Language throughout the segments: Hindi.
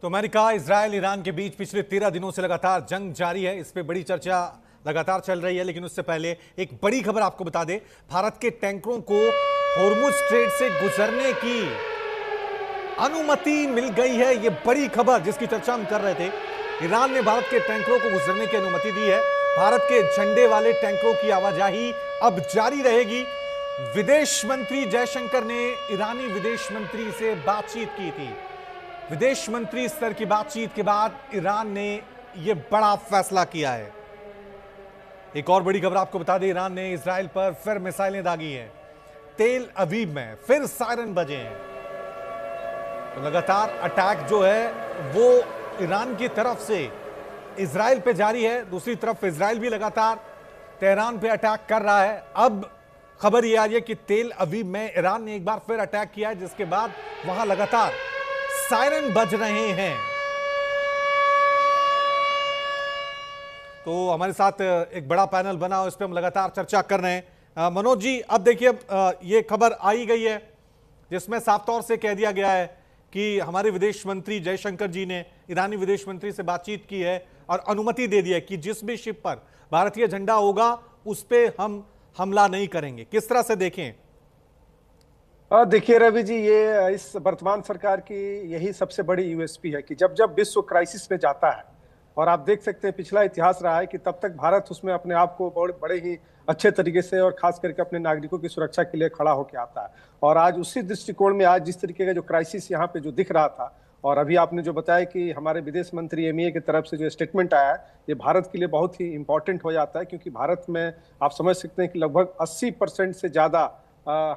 तो अमेरिका, इजरायल, ईरान के बीच पिछले 13 दिनों से लगातार जंग जारी है। इस पे बड़ी चर्चा लगातार चल रही है, लेकिन उससे पहले एक बड़ी खबर आपको बता दें। भारत के टैंकरों को होर्मुज स्ट्रेट से गुजरने की अनुमति मिल गई है। ये बड़ी खबर जिसकी चर्चा हम कर रहे थे। ईरान ने भारत के टैंकरों को गुजरने की अनुमति दी है। भारत के झंडे वाले टैंकरों की आवाजाही अब जारी रहेगी। विदेश मंत्री जयशंकर ने ईरानी विदेश मंत्री से बातचीत की थी। विदेश मंत्री स्तर की बातचीत के बाद ईरान ने यह बड़ा फैसला किया है। एक और बड़ी खबर आपको बता दें, ईरान ने इजराइल पर फिर मिसाइलें दागी हैं। तेल अवीव में फिर सायरन बजे हैं। तो लगातार अटैक जो है वो ईरान की तरफ से इजराइल पे जारी है। दूसरी तरफ इजराइल भी लगातार तेहरान पे अटैक कर रहा है। अब खबर यह आ रही है कि तेल अवीव में ईरान ने एक बार फिर अटैक किया है, जिसके बाद वहां लगातार सायरन बज रहे हैं। तो हमारे साथ एक बड़ा पैनल बना हो, इस पर हम लगातार चर्चा कर रहे हैं। मनोज जी, अब देखिए, ये खबर आई गई है जिसमें साफ तौर से कह दिया गया है कि हमारे विदेश मंत्री जयशंकर जी ने ईरानी विदेश मंत्री से बातचीत की है और अनुमति दे दी है कि जिस भी शिप पर भारतीय झंडा होगा उस पर हम हमला नहीं करेंगे। किस तरह से देखें? देखिए रवि जी, ये इस वर्तमान सरकार की यही सबसे बड़ी यूएसपी है कि जब जब विश्व क्राइसिस में जाता है, और आप देख सकते हैं पिछला इतिहास रहा है कि तब तक भारत उसमें अपने आप को बड़े ही अच्छे तरीके से और खास करके अपने नागरिकों की सुरक्षा के लिए खड़ा होकर आता है। और आज उसी दृष्टिकोण में आज जिस तरीके का जो क्राइसिस यहाँ पे जो दिख रहा था, और अभी आपने जो बताया कि हमारे विदेश मंत्री एमईए की तरफ से जो स्टेटमेंट आया है, ये भारत के लिए बहुत ही इंपॉर्टेंट हो जाता है, क्योंकि भारत में आप समझ सकते हैं कि लगभग 80% से ज्यादा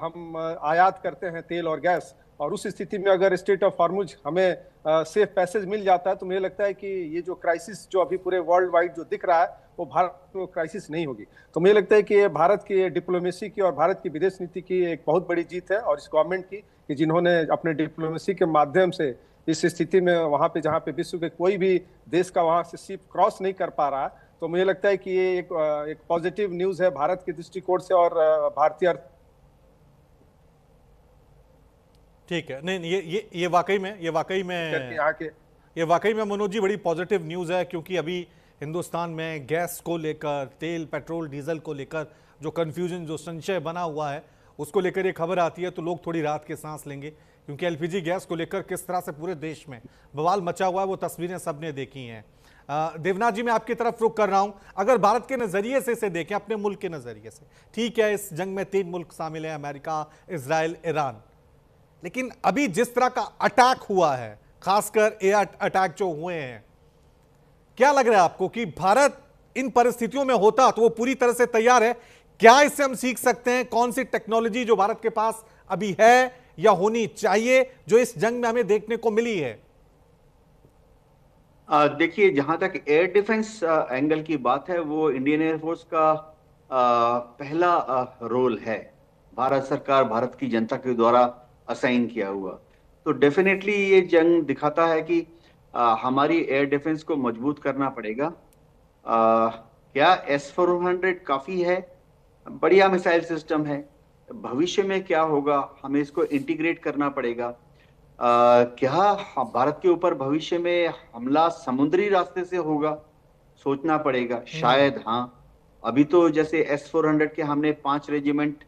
हम आयात करते हैं तेल और गैस। और उस स्थिति में अगर स्ट्रेट ऑफ हॉर्मुज हमें सेफ पैसेज मिल जाता है, तो मुझे लगता है कि ये जो क्राइसिस जो अभी पूरे वर्ल्ड वाइड जो दिख रहा है वो भारत में क्राइसिस नहीं होगी। तो मुझे लगता है कि ये भारत की डिप्लोमेसी की और भारत की विदेश नीति की एक बहुत बड़ी जीत है, और इस गवर्नमेंट की कि जिन्होंने अपने डिप्लोमेसी के माध्यम से इस स्थिति में वहां पे जहां पे विश्व के कोई भी देश का वहां से शिप क्रॉस नहीं कर पा रहा है, तो मुझे लगता है कि ये एक पॉजिटिव न्यूज है भारत के दृष्टिकोण से और भारतीय। ठीक है, नहीं ये वाकई में मनोज जी बड़ी पॉजिटिव न्यूज़ है, क्योंकि अभी हिंदुस्तान में गैस को लेकर, तेल, पेट्रोल, डीजल को लेकर जो कंफ्यूजन, जो संशय बना हुआ है, उसको लेकर ये खबर आती है तो लोग थोड़ी राहत की सांस लेंगे। क्योंकि एलपीजी गैस को लेकर किस तरह से पूरे देश में बवाल मचा हुआ है वो तस्वीरें सबने देखी हैं। देवनाथ जी, मैं आपकी तरफ रुख कर रहा हूं। अगर भारत के नजरिए से इसे देखें, अपने मुल्क के नजरिए से, ठीक है, इस जंग में 3 मुल्क शामिल हैं, अमेरिका, इजराइल, ईरान, लेकिन अभी जिस तरह का अटैक हुआ है, खासकर एयर अटैक जो हुए हैं, क्या लग रहा है आपको कि भारत इन परिस्थितियों में होता तो वो पूरी तरह से तैयार है? क्या इससे हम सीख सकते हैं? कौन सी टेक्नोलॉजी जो भारत के पास अभी है या होनी चाहिए, जो इस जंग में हमें देखने को मिली है? देखिए, जहां तक एयर डिफेंस एंगल की बात है, वो इंडियन एयरफोर्स का पहला रोल है, भारत सरकार, भारत की जनता के द्वारा असाइन किया हुआ। तो डेफिनेटली ये जंग दिखाता है कि हमारी एयर डिफेंस को मजबूत करना पड़ेगा। क्या S-400 काफी है? बढ़िया मिसाइल सिस्टम है। भविष्य में क्या होगा, हमें इसको इंटीग्रेट करना पड़ेगा। क्या भारत के ऊपर भविष्य में हमला समुद्री रास्ते से होगा? सोचना पड़ेगा, शायद। हाँ, अभी तो जैसे S-400 के हमने 5 रेजिमेंट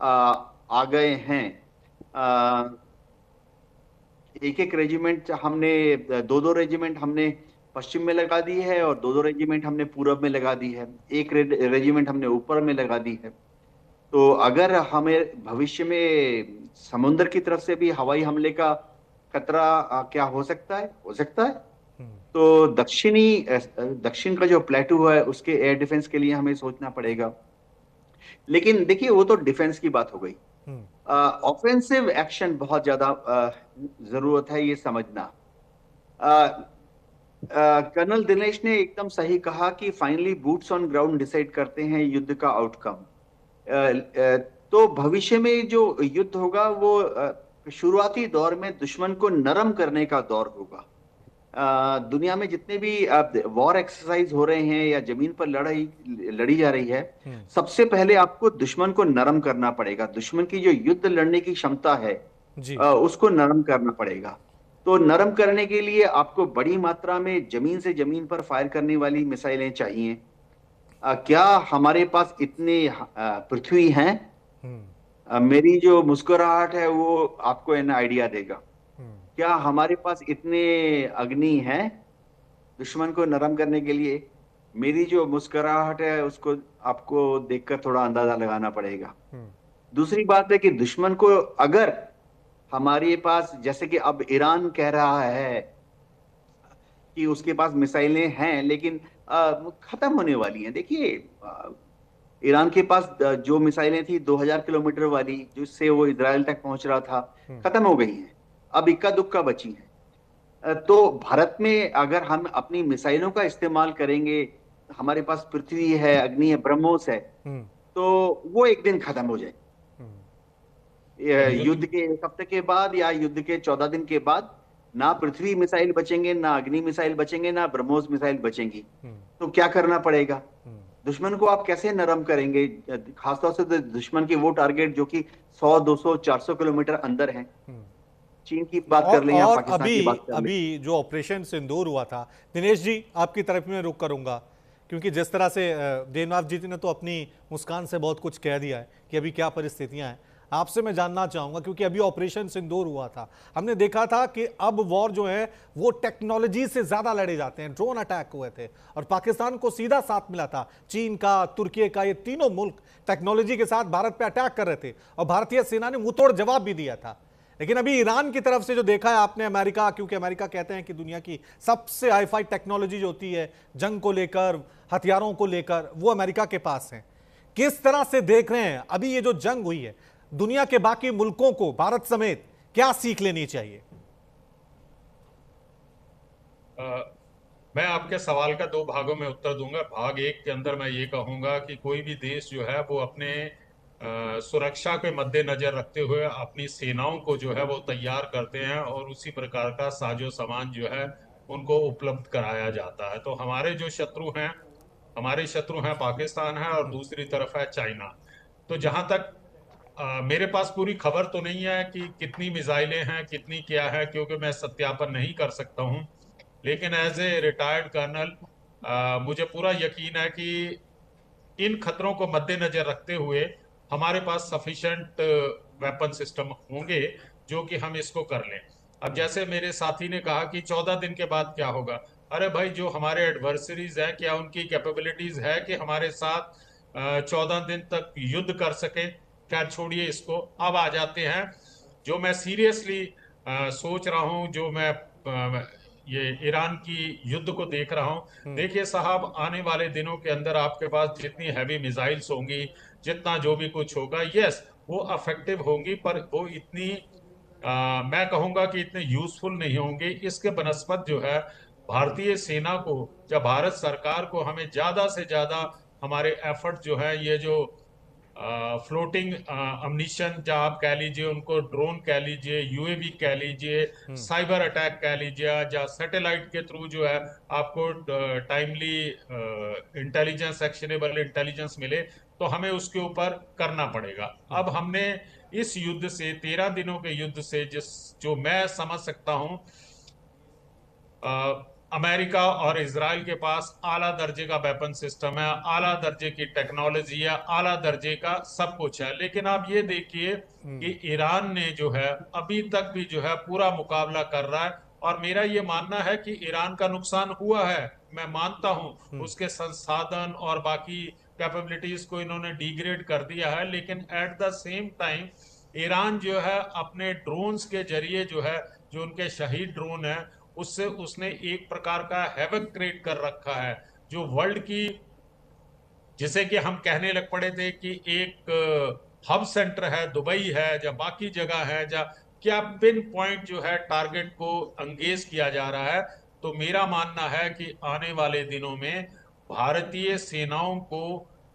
आ गए हैं। एक रेजिमेंट हमने, 2 रेजिमेंट हमने पश्चिम में लगा दी है और 2 रेजिमेंट हमने पूरब में लगा दी है। एक रेजिमेंट हमने ऊपर में लगा दी है। तो अगर हमें भविष्य में समुद्र की तरफ से भी हवाई हमले का खतरा क्या हो सकता है, तो दक्षिण का जो प्लेटू है उसके एयर डिफेंस के लिए हमें सोचना पड़ेगा। लेकिन देखिए, वो तो डिफेंस की बात हो गई। ऑफेंसिव एक्शन बहुत ज्यादा जरूरत है, ये समझना। कर्नल दिनेश ने एकदम सही कहा कि finally boots on ground decide करते हैं युद्ध का आउटकम। तो भविष्य में जो युद्ध होगा वो शुरुआती दौर में दुश्मन को नरम करने का दौर होगा। दुनिया में जितने भी वॉर एक्सरसाइज हो रहे हैं या जमीन पर लड़ाई लड़ी जा रही है, सबसे पहले आपको दुश्मन को नरम करना पड़ेगा। दुश्मन की जो युद्ध लड़ने की क्षमता है, उसको नरम करना पड़ेगा। तो नरम करने के लिए आपको बड़ी मात्रा में जमीन से जमीन पर फायर करने वाली मिसाइलें चाहिए। क्या हमारे पास इतने पृथ्वी हैं? मेरी जो मुस्कुराहट है वो आपको एन आइडिया देगा। क्या हमारे पास इतने अग्नि हैं दुश्मन को नरम करने के लिए? मेरी जो मुस्कुराहट है उसको आपको देखकर थोड़ा अंदाजा लगाना पड़ेगा। दूसरी बात है कि दुश्मन को अगर हमारे पास, जैसे कि अब ईरान कह रहा है कि उसके पास मिसाइलें हैं लेकिन वो खत्म होने वाली हैं। देखिए, ईरान के पास जो मिसाइलें थी 2000 किलोमीटर वाली, जिससे वो इजराइल तक पहुंच रहा था, खत्म हो गई हैं। अब इक्का दुक्का बची हैं। तो भारत में अगर हम अपनी मिसाइलों का इस्तेमाल करेंगे, हमारे पास पृथ्वी है, अग्नि है, ब्रह्मोस है, तो वो एक दिन खत्म हो जाए। युद्ध के 1 हफ्ते के बाद या युद्ध के 14 दिन के बाद ना पृथ्वी मिसाइल बचेंगे, ना अग्नि मिसाइल बचेंगे, ना ब्रह्मोस मिसाइल बचेंगी। तो क्या करना पड़ेगा? दुश्मन को आप कैसे नरम करेंगे? खासतौर से दुश्मन के वो टारगेट जो कि 100, 200, 400 किलोमीटर अंदर हैं। चीन की बात कर लें या पाकिस्तान की बात कर लें। अभी जो ऑपरेशन सिंदूर हुआ था, दिनेश जी आपकी तरफ में रुक करूंगा, क्योंकि जिस तरह से देवनाथ जी ने तो अपनी मुस्कान से बहुत कुछ कह दिया है कि अभी क्या परिस्थितियां हैं। आपसे मैं जानना चाहूंगा, क्योंकि अभी ऑपरेशन सिंदूर हुआ था, हमने देखा था कि अब वॉर जो है वो टेक्नोलॉजी से ज्यादा लड़े जाते हैं। ड्रोन अटैक हुए थे और पाकिस्तान को सीधा साथ मिला था। चीन का, तुर्की का, ये तीनों मुल्क टेक्नोलॉजी के साथ भारत पे अटैक कर रहे थे और भारतीय सेना ने मुंहतोड़ जवाब भी दिया था। लेकिन अभी ईरान की तरफ से जो देखा है आपने, अमेरिका, क्योंकि अमेरिका कहते हैं कि दुनिया की सबसे हाईफाई टेक्नोलॉजी जो होती है जंग को लेकर, हथियारों को लेकर, वो अमेरिका के पास है। किस तरह से देख रहे हैं अभी ये जो जंग हुई है, दुनिया के बाकी मुल्कों को भारत समेत क्या सीख लेनी चाहिए? मैं आपके सवाल का 2 भागों में उत्तर दूंगा। भाग 1 के अंदर मैं ये कहूंगा कि कोई भी देश जो है वो अपने सुरक्षा के मद्देनजर रखते हुए अपनी सेनाओं को जो है वो तैयार करते हैं और उसी प्रकार का साजो सामान जो है उनको उपलब्ध कराया जाता है। तो हमारे शत्रु हैं पाकिस्तान है और दूसरी तरफ है चाइना। तो जहां तक मेरे पास पूरी खबर तो नहीं है कि कितनी मिसाइलें हैं, कितनी क्या है, क्योंकि मैं सत्यापन नहीं कर सकता हूं। लेकिन एज ए रिटायर्ड कर्नल मुझे पूरा यकीन है कि इन खतरों को मद्देनजर रखते हुए हमारे पास सफिशिएंट वेपन सिस्टम होंगे जो कि हम इसको कर लें। अब जैसे मेरे साथी ने कहा कि 14 दिन के बाद क्या होगा, अरे भाई, जो हमारे एडवर्सरीज हैं, क्या उनकी कैपेबिलिटीज है कि हमारे साथ 14 दिन तक युद्ध कर सके? खैर छोड़िए इसको, अब आ जाते हैं जो मैं सीरियसली सोच रहा हूं, जो मैं ये ईरान की युद्ध को देख रहा हूं। देखिए साहब, आने वाले दिनों के अंदर आपके पास जितनी हैवी मिसाइल्स होंगी, जितना जो भी कुछ होगा, यस वो अफेक्टिव होंगी, पर वो इतनी मैं कहूंगा कि इतने यूजफुल नहीं होंगे। इसके बनस्पत जो है भारतीय सेना को या भारत सरकार को हमें ज्यादा से ज्यादा हमारे एफर्ट जो है, ये जो फ्लोटिंग अम्निशन, या आप कह लीजिए उनको ड्रोन कह लीजिए, यूएवी कह लीजिए, साइबर अटैक कह लीजिए, या सैटेलाइट के थ्रू जो है आपको टाइमली इंटेलिजेंस, एक्शनेबल इंटेलिजेंस मिले, तो हमें उसके ऊपर करना पड़ेगा। अब हमने इस युद्ध से, 13 दिनों के युद्ध से, जो मैं समझ सकता हूं, अमेरिका और इजराइल के पास आला दर्जे का वेपन सिस्टम है, आला दर्जे की टेक्नोलॉजी है, आला दर्जे का सब कुछ है। लेकिन आप ये देखिए कि ईरान ने जो है अभी तक भी जो है पूरा मुकाबला कर रहा है, और मेरा ये मानना है कि ईरान का नुकसान हुआ है। मैं मानता हूं उसके संसाधन और बाकी कैपेबिलिटीज को इन्होंने डिग्रेड कर दिया है, लेकिन at the same time Iran जो है अपने ड्रोन्स के जरिए जो है, जो उनके शहीद ड्रोन है, उससे उसने एक प्रकार का हैवक क्रिएट कर रखा है, जो वर्ल्ड की, जिसे कि हम कहने लग पड़े थे कि एक हब सेंटर है, दुबई है, या बाकी जगह है, या क्या पिन पॉइंट जो है टारगेट को एंगेज किया जा रहा है। तो मेरा मानना है कि आने वाले दिनों में भारतीय सेनाओं को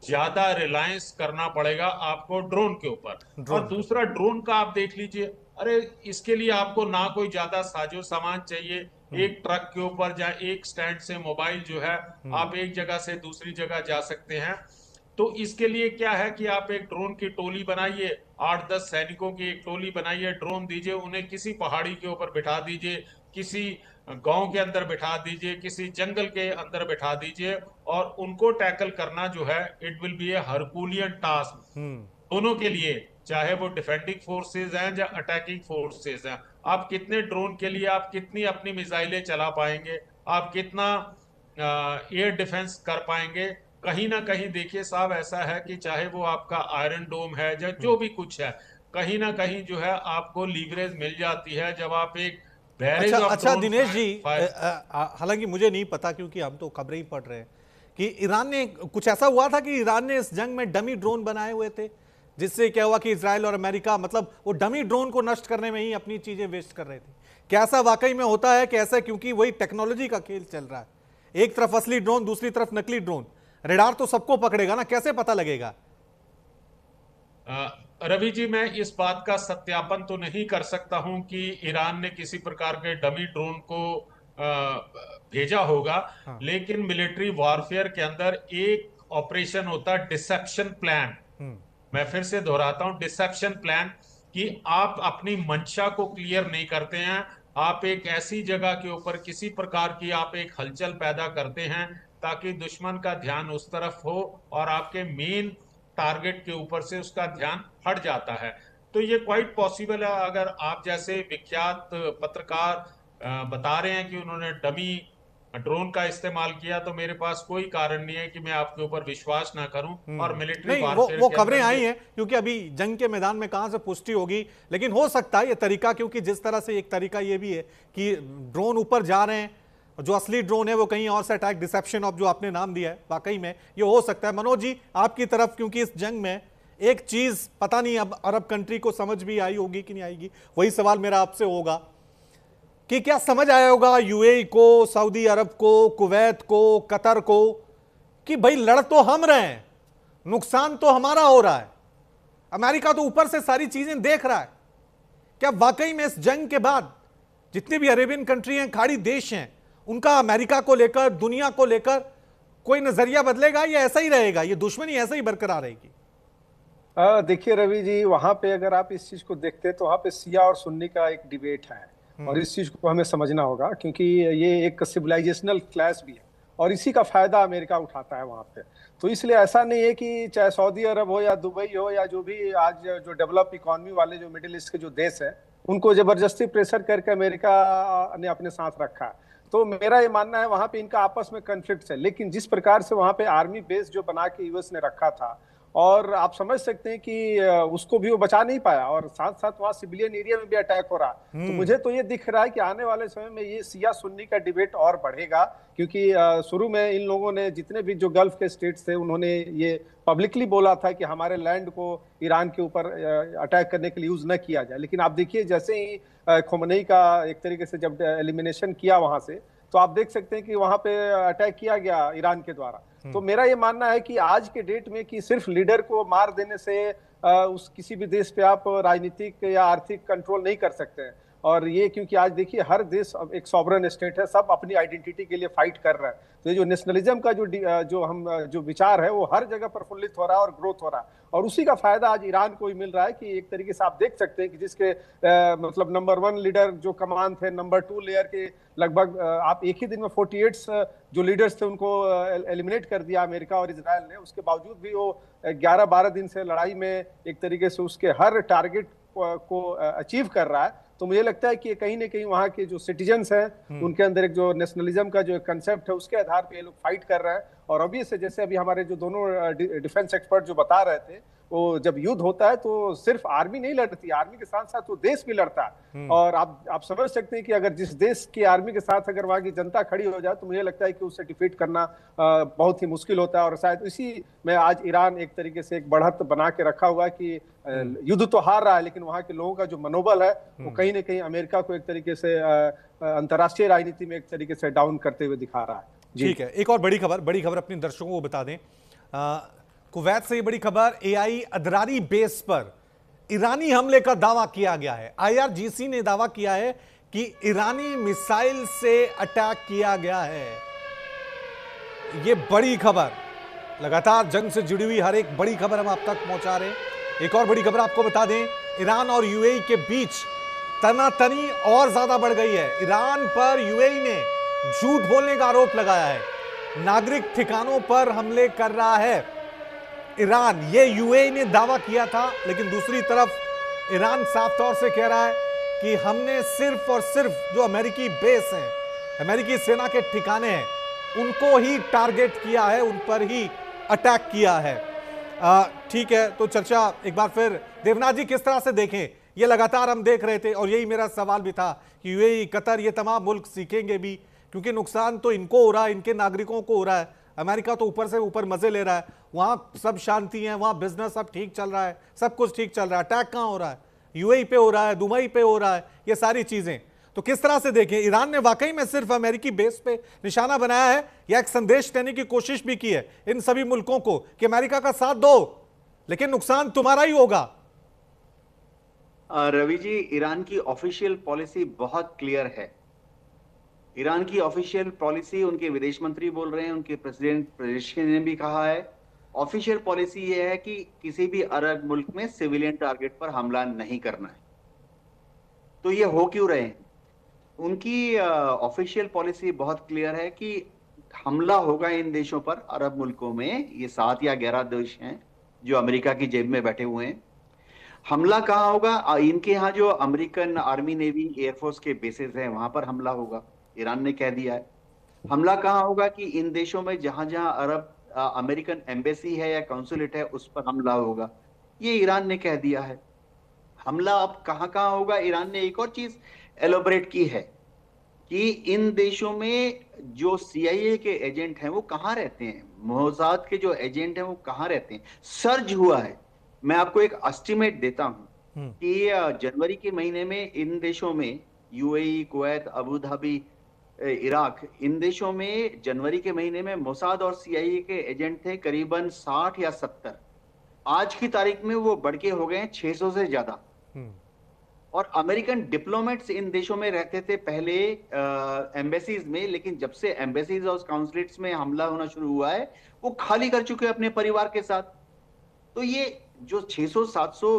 ज्यादा रिलायंस करना पड़ेगा आपको ड्रोन के ऊपर। और दूसरा, ड्रोन का आप देख लीजिए, अरे इसके लिए आपको ना कोई ज्यादा साजो सामान चाहिए। एक ट्रक के ऊपर या एक स्टैंड से मोबाइल जो है, आप एक जगह से दूसरी जगह जा सकते हैं। तो इसके लिए क्या है कि आप एक ड्रोन की टोली बनाइए, 8-10 सैनिकों की एक टोली बनाइए, ड्रोन दीजिए, उन्हें किसी पहाड़ी के ऊपर बिठा दीजिए, किसी गांव के अंदर बिठा दीजिए, किसी जंगल के अंदर बिठा दीजिए, और उनको टैकल करना जो है it will be a herculean task दोनों के लिए, चाहे वो डिफेंडिंग फोर्सेज हैं या अटैकिंग फोर्सेज हैं। आप कितने ड्रोन के लिए आप कितनी अपनी मिसाइलें चला पाएंगे, आप कितना एयर डिफेंस कर पाएंगे। कहीं ना कहीं देखिए साहब, ऐसा है कि चाहे वो आपका आयरन डोम है या जो भी कुछ है, कहीं ना कहीं जो है आपको लीवरेज मिल जाती है जब आप एक बैरेज अच्छा ऑफ अच्छा ड्रोन दिनेश जी, फायर। हालांकि मुझे नहीं पता क्योंकि हम तो खबरें ही पढ़ रहे हैं कि ईरान ने कुछ ऐसा हुआ था कि ईरान ने इस जंग में डमी ड्रोन बनाए हुए थे, जिससे क्या हुआ कि इजराइल और अमेरिका मतलब वो डमी ड्रोन को नष्ट करने में ही अपनी चीजें वेस्ट कर रहे थे। क्या ऐसा वाकई में होता है कि ऐसा, क्योंकि वही टेक्नोलॉजी का खेल चल रहा है, एक तरफ असली ड्रोन दूसरी तरफ नकली ड्रोन, रेडार तो सबको पकड़ेगा ना, कैसे पता लगेगा? रवि जी, मैं इस बात का सत्यापन तो नहीं कर सकता हूं कि ईरान ने किसी प्रकार के डमी ड्रोन को भेजा होगा, हाँ। लेकिन मिलिट्री वॉरफेयर के अंदर एक ऑपरेशन होता है डिसेप्शन प्लान। मैं फिर से दोहराता हूं, डिसेप्शन प्लान, कि आप अपनी मंशा को क्लियर नहीं करते हैं, आप एक ऐसी जगह के ऊपर किसी प्रकार की आप एक हलचल पैदा करते हैं ताकि दुश्मन का ध्यान उस तरफ हो और आपके मेन टारगेट के ऊपर से उसका ध्यान हट जाता है। तो ये क्वाइट पॉसिबल है। अगर आप जैसे विख्यात पत्रकार बता रहे हैं कि उन्होंने डमी ड्रोन का इस्तेमाल किया, तो मेरे पास कोई कारण नहीं है कि मैं आपके ऊपर विश्वास ना करूं। और मिलिट्री नहीं, वारफेयर वो के खबरें अंदर आई हैं क्योंकि अभी जंग के मैदान में कहां से पुष्टि होगी, लेकिन हो सकता है ये तरीका, क्योंकि जिस तरह से एक तरीका ये भी है कि ड्रोन ऊपर जा रहे हैं, जो असली ड्रोन है वो कहीं और से अटैक, डिसेप्शन ऑफ जो आपने नाम दिया है, वाकई में ये हो सकता है। मनोज जी, आपकी तरफ, क्योंकि इस जंग में एक चीज पता नहीं अब अरब कंट्री को समझ भी आई होगी कि नहीं आएगी, वही सवाल मेरा आपसे होगा कि क्या समझ आया होगा यूएई को, सऊदी अरब को, कुवैत को, कतर को कि भाई लड़ तो हम रहे हैं, नुकसान तो हमारा हो रहा है, अमेरिका तो ऊपर से सारी चीजें देख रहा है। क्या वाकई में इस जंग के बाद जितनी भी अरेबियन कंट्री हैं, खाड़ी देश हैं, उनका अमेरिका को लेकर, दुनिया को लेकर कोई नजरिया बदलेगा या ऐसा ही रहेगा, ये दुश्मनी ऐसा ही बरकरार रहेगी? देखिए रवि जी, वहां पे अगर आप इस चीज को देखते हैं तो वहां पे सिया और सुन्नी का एक डिबेट है, और इस चीज को हमें समझना होगा क्योंकि ये एक सिविलाइजेशनल क्लैश भी है और इसी का फायदा अमेरिका उठाता है वहां पे। तो इसलिए ऐसा नहीं है कि चाहे सऊदी अरब हो या दुबई हो या जो भी आज जो डेवलप इकोनॉमी वाले जो मिडिल ईस्ट के जो देश हैं, उनको जबरदस्ती प्रेशर करके अमेरिका ने अपने साथ रखा है। तो मेरा ये मानना है वहां पे इनका आपस में कॉन्फ्लिक्ट है, लेकिन जिस प्रकार से वहां पे आर्मी बेस जो बना के यूएस ने रखा था, और आप समझ सकते हैं कि उसको भी वो बचा नहीं पाया, और साथ साथ वहां सिविलियन एरिया में भी अटैक हो रहा। तो मुझे तो ये दिख रहा है कि आने वाले समय में ये सिया सुन्नी का डिबेट और बढ़ेगा, क्योंकि शुरू में इन लोगों ने, जितने भी जो गल्फ के स्टेट्स थे, उन्होंने ये पब्लिकली बोला था कि हमारे लैंड को ईरान के ऊपर अटैक करने के लिए यूज न किया जाए। लेकिन आप देखिए, जैसे ही खोमेनी का एक तरीके से जब एलिमिनेशन किया वहां से, तो आप देख सकते हैं कि वहां पे अटैक किया गया ईरान के द्वारा। तो मेरा ये मानना है कि आज के डेट में कि सिर्फ लीडर को मार देने से उस किसी भी देश पे आप राजनीतिक या आर्थिक कंट्रोल नहीं कर सकते हैं। और ये क्योंकि आज देखिए हर देश एक सॉवरन स्टेट है, सब अपनी आइडेंटिटी के लिए फाइट कर रहा है। तो ये जो नेशनलिज्म का जो विचार है वो हर जगह प्रफुल्लित हो रहा है और ग्रोथ हो रहा है, और उसी का फायदा आज ईरान को ही मिल रहा है। कि एक तरीके से आप देख सकते हैं कि जिसके मतलब नंबर 1 लीडर जो कमान थे, नंबर 2 लेयर के लगभग आप एक ही दिन में 48 जो लीडर्स थे उनको एलिमिनेट कर दिया अमेरिका और इजराइल ने। उसके बावजूद भी वो 11-12 दिन से लड़ाई में एक तरीके से उसके हर टारगेट को अचीव कर रहा है। तो मुझे लगता है कि कहीं ना कहीं वहाँ के जो सिटीजन्स हैं उनके अंदर एक जो नेशनलिज्म का जो कंसेप्ट है उसके आधार पे ये लोग फाइट कर रहे हैं। और अभी से जैसे अभी हमारे जो दोनों डिफेंस एक्सपर्ट जो बता रहे थे, वो जब युद्ध होता है तो सिर्फ आर्मी नहीं लड़ती, आर्मी के साथ साथ वो देश भी लड़ता है। और आप समझ सकते हैं कि अगर जिस देश की आर्मी के साथ अगर वहां की जनता खड़ी हो जाए तो मुझे लगता है कि उसे डिफीट करना बहुत ही मुश्किल होता है। और शायद इसी में आज ईरान एक तरीके से एक बढ़त बना के रखा हुआ कि युद्ध तो हार रहा है, लेकिन वहां के लोगों का जो मनोबल है वो कहीं ना कहीं अमेरिका को एक तरीके से अंतर्राष्ट्रीय राजनीति में एक तरीके से डाउन करते हुए दिखा रहा है। ठीक है, एक और बड़ी खबर अपने दर्शकों को बता दें। कुवैत से ये बड़ी खबर, एआई अदरारी बेस पर ईरानी हमले का दावा किया गया है। आईआरजीसी ने दावा किया है कि ईरानी मिसाइल से अटैक किया गया है। ये बड़ी खबर, लगातार जंग से जुड़ी हुई हर एक बड़ी खबर हम आप तक पहुंचा रहे हैं। एक और बड़ी खबर आपको बता दें, ईरान और यूएई के बीच तनातनी और ज्यादा बढ़ गई है। ईरान पर यूएई ने झूठ बोलने का आरोप लगाया है, नागरिक ठिकानों पर हमले कर रहा है ईरान, ये यूएई ने दावा किया था। लेकिन दूसरी तरफ ईरान साफ तौर से कह रहा है कि हमने सिर्फ और सिर्फ जो अमेरिकी बेस हैं, अमेरिकी सेना के ठिकाने हैं, उनको ही टारगेट किया है, उन पर ही अटैक किया है। ठीक है, तो चर्चा एक बार फिर देवनाथ जी किस तरह से देखें, ये लगातार हम देख रहे थे और यही मेरा सवाल भी था कि यूएई, कतर, ये तमाम मुल्क सीखेंगे भी, क्योंकि नुकसान तो इनको हो रहा है, इनके नागरिकों को हो रहा है। अमेरिका तो ऊपर से ऊपर मजे ले रहा है, वहां सब शांति है, वहां बिजनेस सब ठीक चल रहा है, सब कुछ ठीक चल रहा है। अटैक कहां हो रहा है? यूएई पे हो रहा है, दुबई पे हो रहा है, ये सारी चीजें। तो किस तरह से देखें, ईरान ने वाकई में सिर्फ अमेरिकी बेस पे निशाना बनाया है या एक संदेश देने की कोशिश भी की है इन सभी मुल्कों को कि अमेरिका का साथ दो लेकिन नुकसान तुम्हारा ही होगा? रवि जी, ईरान की ऑफिशियल पॉलिसी बहुत क्लियर है। ईरान की ऑफिशियल पॉलिसी, उनके विदेश मंत्री बोल रहे हैं, उनके प्रेसिडेंट पेजेश्किन ने भी कहा है, ऑफिशियल पॉलिसी ये है कि किसी भी अरब मुल्क में सिविलियन टारगेट पर हमला नहीं करना है। तो ये हो क्यों रहे हैं? उनकी ऑफिशियल पॉलिसी बहुत क्लियर है कि हमला होगा इन देशों पर, अरब मुल्कों में। ये 7 या 11 देश हैं जो अमेरिका की जेब में बैठे हुए हैं। हमला कहाँ होगा? इनके यहाँ जो अमेरिकन आर्मी, नेवी, एयरफोर्स के बेसेस हैं, वहां पर हमला होगा, ईरान ने कह दिया है। हमला कहाँ होगा कि इन देशों में जहां जहां अमेरिकन एम्बेसी है या कॉन्सुलेट है, उस पर हमला होगा, ये ईरान ने कह दिया है। हमला अब कहाँ कहाँ होगा? ईरान ने एक और चीज एलोबरेट की है कि इन देशों में जो सीआईए के एजेंट हैं वो कहाँ रहते हैं, मोसाद के जो एजेंट हैं वो कहाँ रहते हैं। सर्ज हुआ है। मैं आपको एक एस्टिमेट देता हूं कि जनवरी के महीने में इन देशों में, UAE, Kuwait, Abu Dhabi, Iraq, इन देशों में जनवरी के महीने में मोसाद और सीआईए के एजेंट थे करीबन 60 या 70। आज की तारीख में वो बढ़ के हो गए हैं 600 से ज्यादा। और अमेरिकन डिप्लोमेट्स इन देशों में रहते थे पहले एम्बेसीज में, लेकिन जब से एम्बेसीज और काउंसलेट्स में हमला होना शुरू हुआ है, वो खाली कर चुके हैं अपने परिवार के साथ। तो ये जो 600-700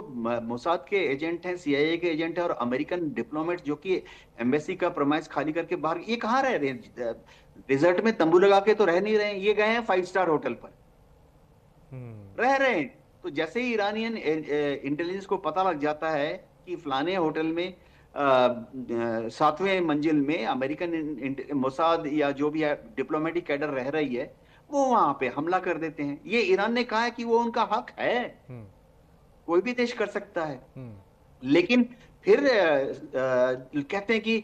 मोसाद के एजेंट हैं, सीआईए के एजेंट हैं और अमेरिकन डिप्लोमेट्स जो कि एम्बेसी का प्रोमाइस खाली करके बाहर, ये कहाँ रह रहे हैं? डिजर्ट में तंबू लगा के तो रह नहीं रहे हैं, ये गए हैं 5 स्टार होटल पर रह रहे हैं। तो जैसे ही ईरानियन इंटेलिजेंस को पता लग जाता है कि फलाने होटल में 7वें मंजिल में अमेरिकन मोसाद या जो भी है डिप्लोमेटिक कैडर रह रही है, वो वहां पे हमला कर देते हैं। ये ईरान ने कहा है कि वो उनका हक है, कोई भी देश कर सकता है। लेकिन फिर कहते हैं कि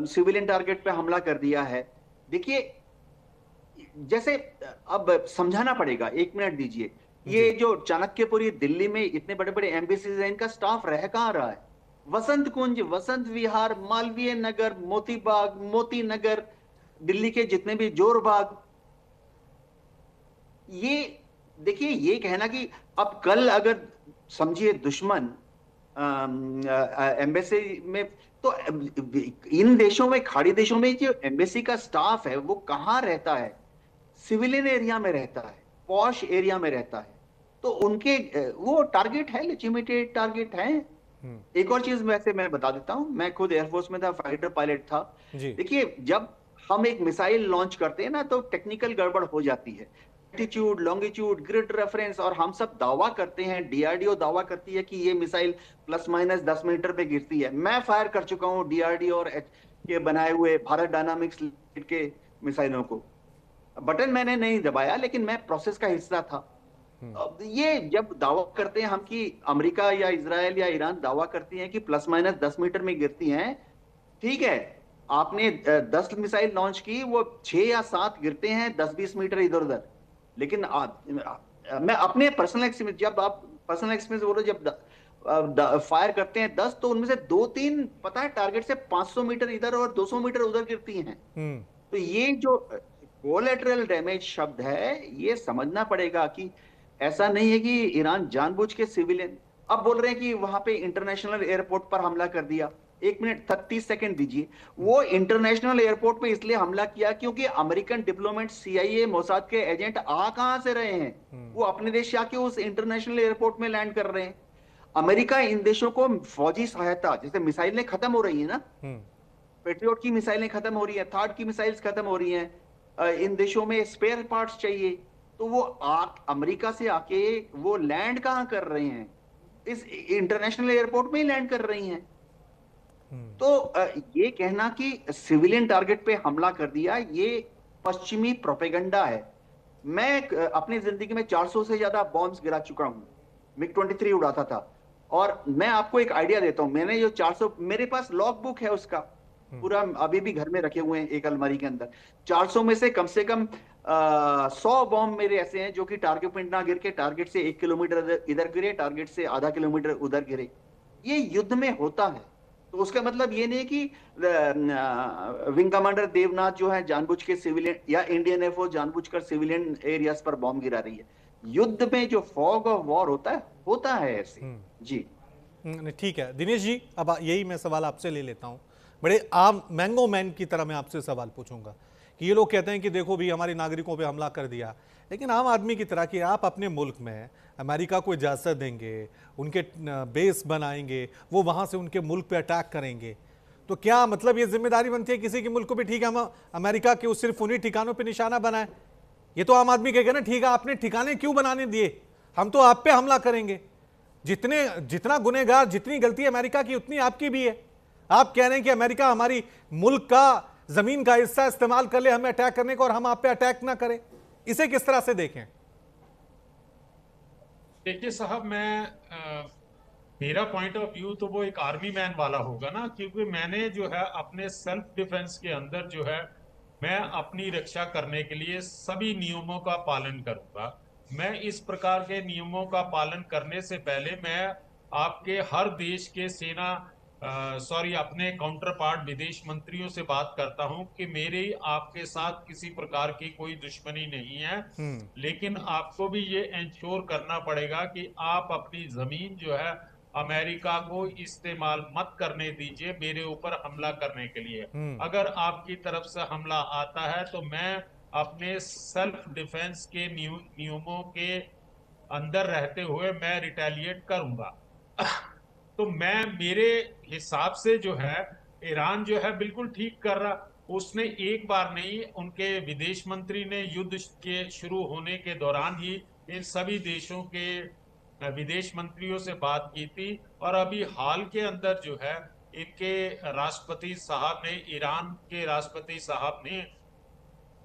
सिविलियन टारगेट पे हमला कर दिया है। देखिए, जैसे अब समझाना पड़ेगा, 1 मिनट दीजिए। ये जो चाणक्यपुरी दिल्ली में इतने बड़े बड़े एम्बेसीज हैं, इनका स्टाफ रह कहाँ रहा है? वसंत कुंज, वसंत विहार, मालवीय नगर, मोती बाग, मोती नगर, दिल्ली के जितने भी जोर बाग, ये देखिए, ये कहना कि अब कल अगर समझिए दुश्मन एम्बेसी में, तो इन देशों में, खाड़ी देशों में जो एम्बेसी का स्टाफ है वो कहाँ रहता है? सिविलियन एरिया में रहता है, पॉश एरिया में रहता है। तो उनके वो टारगेट है, लेजिटिमेटेड टारगेट है। एक और चीज वैसे मैं बता देता हूं, मैं खुद एयरफोर्स में था, फाइटर पायलट था। देखिए, जब हम एक मिसाइल लॉन्च करते हैं ना, तो टेक्निकल गड़बड़ हो जाती है, एल्टीट्यूड, लॉन्गिट्यूड, ग्रिड रेफरेंस, और हम सब दावा करते हैं, डीआरडीओ दावा करती है कि ये मिसाइल ±10 मीटर पे गिरती है। मैं फायर कर चुका हूं डीआरडीओ और के बनाए हुए भारत डायनामिक्स के मिसाइलों को। बटन मैंने नहीं दबाया, लेकिन मैं प्रोसेस का हिस्सा था। ये जब दावा करते हैं हम कि अमेरिका या इजराइल या ईरान दावा करती हैं कि ±10 मीटर में गिरती हैं, ठीक है, आपने 10 मिसाइल लॉन्च की, वो 6 या 7 गिरते हैं 10-20 मीटर इधर उधर। लेकिन मैं अपने पर्सनल एक्सपीरियंस, जब आप पर्सनल एक्सपीरियंस बोलो, जब फायर करते हैं 10, तो उनमें से 2-3 पता है टारगेट से 500 मीटर इधर और 200 मीटर उधर गिरती हैं। तो ये जो कोलैटरल डैमेज शब्द है, ये समझना पड़ेगा कि ऐसा नहीं है कि ईरान जानबूझ के सिविलियन, अब बोल रहे हैं कि वहां पे इंटरनेशनल एयरपोर्ट पर हमला कर दिया। 1 मिनट 30 सेकंड दीजिए। वो इंटरनेशनल एयरपोर्ट पे इसलिए हमला किया क्योंकि अमेरिकन डिप्लोमेट, CIA, मोसाद के एजेंट आ कहां से रहे हैं, वो अपने देश आके उस इंटरनेशनल एयरपोर्ट में लैंड कर रहे हैं। अमेरिका इन देशों को फौजी सहायता, जैसे मिसाइलें खत्म हो रही है ना, पेट्रियोट की मिसाइलें खत्म हो रही है, थार्ड की मिसाइल्स खत्म हो रही हैं, इन देशों में स्पेयर पार्ट्स चाहिए, तो वो अमेरिका से आके वो लैंड कहां कर रहे हैं, इस इंटरनेशनल एयरपोर्ट में ही लैंड कर रही हैं। तो ये कहना कि सिविलियन टारगेट पे हमला कर दिया, ये पश्चिमी प्रोपेगेंडा है। मैं अपनी जिंदगी में 400 से ज्यादा बॉम्ब्स गिरा चुका हूं, MiG-23 उड़ाता था। और मैं आपको एक आइडिया देता हूं, मैंने जो 400, मेरे पास लॉग बुक है उसका पूरा, अभी भी घर में रखे हुए हैं एक अलमारी के अंदर। 400 में से कम 100 बॉम्ब मेरे ऐसे हैं जो कि टारगेट पे ना गिर के टारगेट से 1 किलोमीटर इधर गिरे, टारगेट से आधा किलोमीटर उधर गिरे। ये युद्ध में होता है। तो उसका मतलब ये नहीं कि विंग कमांडर देवनाथ जो है जानबूझ के सिविलियन, या इंडियन एयरफोर्स जानबूझकर सिविलियन एरियाज पर बॉम्ब गिरा रही है। युद्ध में जो फॉग ऑफ वॉर होता है ऐसे। जी ठीक है दिनेश जी, अब यही मैं सवाल आपसे ले लेता हूं। बड़े आम मैंगो मैन की तरह मैं आपसे सवाल पूछूंगा कि ये लोग कहते हैं कि देखो भी हमारे नागरिकों पे हमला कर दिया, लेकिन आम आदमी की तरह कि आप अपने मुल्क में अमेरिका को इजाज़त देंगे, उनके बेस बनाएंगे, वो वहाँ से उनके मुल्क पे अटैक करेंगे, तो क्या मतलब ये जिम्मेदारी बनती है किसी के मुल्क को भी, ठीक है हम अमेरिका के सिर्फ उन्हीं ठिकानों पर निशाना बनाएं? ये तो आम आदमी कहेगा ना, ठीक है आपने ठिकाने क्यों बनाने दिए, हम तो आप पे हमला करेंगे। जितना गुनहगार, जितनी गलती अमेरिका की उतनी आपकी भी है। आप कह रहे हैं कि अमेरिका हमारी मुल्क का जमीन का हिस्सा इस्तेमाल कर ले हमें अटैक करने को, और हम आप पे अटैक ना करें। इसे किस तरह से देखें? देखिए साहब, मेरा पॉइंट ऑफ व्यू तो वो एक आर्मी मैन वाला होगा ना, क्योंकि मैंने जो है अपने सेल्फ डिफेंस के अंदर जो है मैं अपनी रक्षा करने के लिए सभी नियमों का पालन करूंगा। मैं इस प्रकार के नियमों का पालन करने से पहले मैं आपके हर देश के अपने काउंटर पार्ट विदेश मंत्रियों से बात करता हूं कि मेरे आपके साथ किसी प्रकार की कोई दुश्मनी नहीं है, लेकिन आपको भी ये इंश्योर करना पड़ेगा कि आप अपनी जमीन जो है अमेरिका को इस्तेमाल मत करने दीजिए मेरे ऊपर हमला करने के लिए। अगर आपकी तरफ से हमला आता है तो मैं अपने सेल्फ डिफेंस के नियमों के अंदर रहते हुए मैं रिटेलिएट करूंगा। तो मेरे हिसाब से जो है ईरान जो है बिल्कुल ठीक कर रहा। उसने एक बार नहीं, उनके विदेश मंत्री ने युद्ध के शुरू होने के दौरान ही इन सभी देशों के विदेश मंत्रियों से बात की थी, और अभी हाल के अंदर जो है इनके राष्ट्रपति साहब ने, ईरान के राष्ट्रपति साहब ने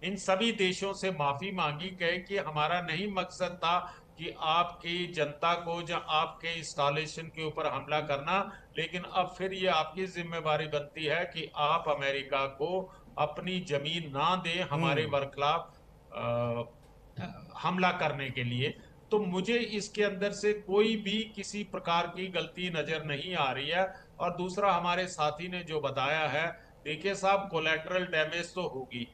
इन सभी देशों से माफी मांगी, कहे कि हमारा नहीं मकसद था कि आपकी जनता को या आपके इंस्टॉलेशन के ऊपर हमला करना, लेकिन अब फिर ये आपकी जिम्मेवारी बनती है कि आप अमेरिका को अपनी जमीन ना दें हमारे बरखिलाफ हमला करने के लिए। तो मुझे इसके अंदर से कोई भी किसी प्रकार की गलती नजर नहीं आ रही है। और दूसरा, हमारे साथी ने जो बताया है, देखिए साहब, कोलैटरल डैमेज तो होगी।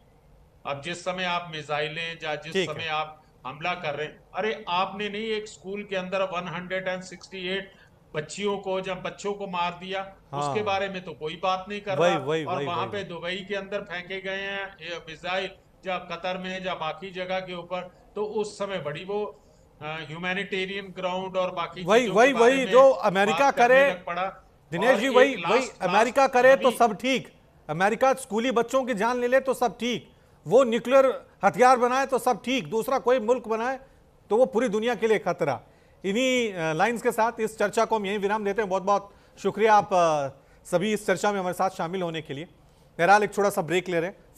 अब जिस समय आप मिसाइलें या जिस समय आप हमला कर रहे हैं, अरे आपने नहीं एक स्कूल के अंदर 168 बच्चियों को, जब बच्चों को मार दिया, उसके बारे में तो कोई बात नहीं कर रहा। और वहां पे दुबई के अंदर फेंके गए हैं मिसाइल, जब कतर में या बाकी जगह के ऊपर, तो उस समय बड़ी वो ह्यूमैनिटेरियन ग्राउंड और बाकी वही जो अमेरिका करे दिनेश जी, वही अमेरिका करे तो सब ठीक। अमेरिका स्कूली बच्चों की जान ले ले तो सब ठीक, वो न्यूक्लियर हथियार बनाए तो सब ठीक, दूसरा कोई मुल्क बनाए तो वो पूरी दुनिया के लिए खतरा। इन्हीं लाइंस के साथ इस चर्चा को हम यहीं विराम देते हैं। बहुत बहुत शुक्रिया आप सभी इस चर्चा में हमारे साथ शामिल होने के लिए। बहरहाल एक छोटा सा ब्रेक ले रहे हैं।